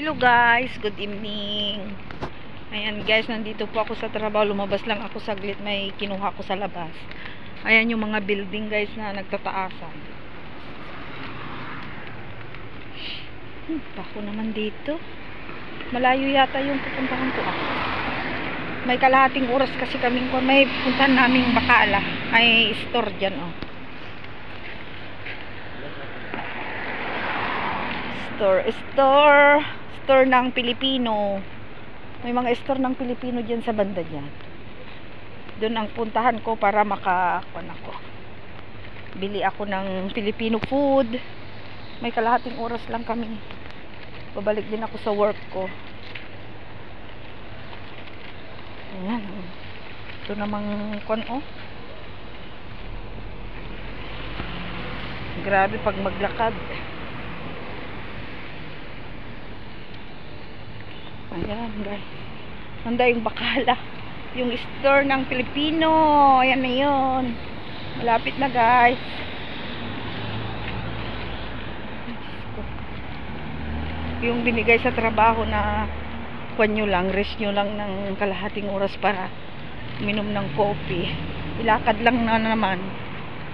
Hello guys, good evening. Ayan guys, nandito po ako sa trabaho. Lumabas lang ako saglit, may kinuha ko sa labas. Ayan yung mga building guys na nagtataasan. Bako naman dito. Malayo yata yung pupuntahan ko ako. May kalahating oras kasi kaming may puntahan naming Bakala. Ay store dyan oh. Store ng Pilipino. May mga store ng Pilipino dyan sa banda dyan. Doon ang puntahan ko para bili ako ng Filipino food. May kalahating oras lang kami. Babalik din ako sa work ko. Ayan. Ito namang grabe pag maglakad. Ayan guys, nanda yung Bakala, yung store ng Pilipino. Ayan na yun, malapit na guys. Yung binigay sa trabaho na rest nyo lang ng kalahating oras para minom ng coffee, ilakad lang na naman.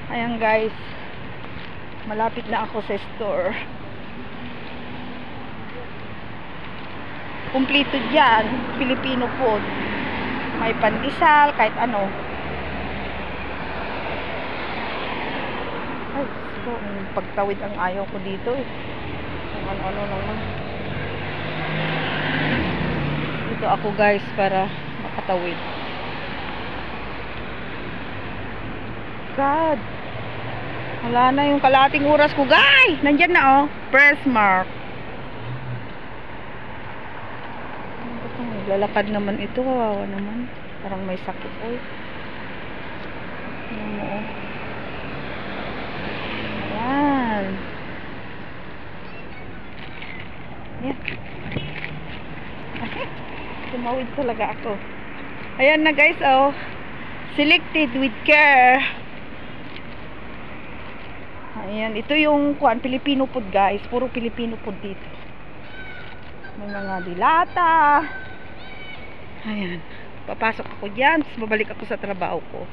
Ayan guys, malapit na ako sa store. Kumpleto dyan, Filipino food. May pandesal, kahit ano. Ay, so, pagtawid ang ayaw ko dito eh. Kung ano-ano naman. Dito ako guys para makatawid. God! Wala na yung kalating oras ko guys! Nandyan na oh, press mark. Lalakad naman ito, kawawa naman. Parang may sakit oy. Ayan. Ayan. Tumawid talaga ako. Ayan na guys, oh. Selected with care. Ayan, ito yung Filipino food guys. Puro Filipino food dito. May mga dilata. Ayan, papasok ako dyan, tapos babalik ako sa trabaho ko.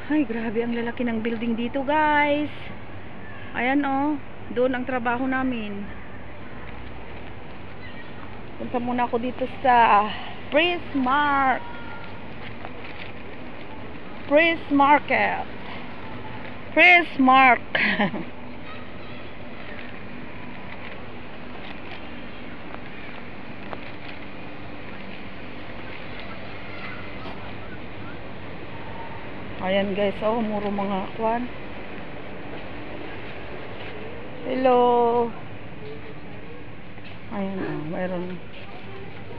Ay, grabe ang lalaki ng building dito guys. Ayan oh, doon ang trabaho namin. Punta muna ako dito sa Prismark. Ayan guys, oh, muro mga kwan. Hello. Ayan oh, mayroon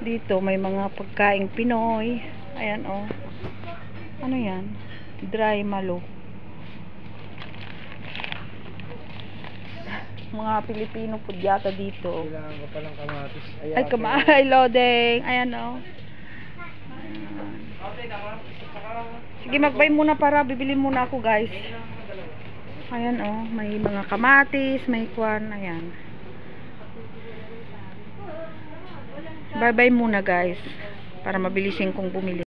dito, may mga pagkaing Pinoy. Ayan oh. Ano yan? Dry malo. Mga Pilipino food yata dito. Kailangan ko palang kamatis. Ay, kamay, loading. Ayan oh. Sige, magbay muna para bibili muna ako guys. Ayan oh, may mga kamatis, may kwan, ayan. Bye bye muna guys para mabilisin kong bumili.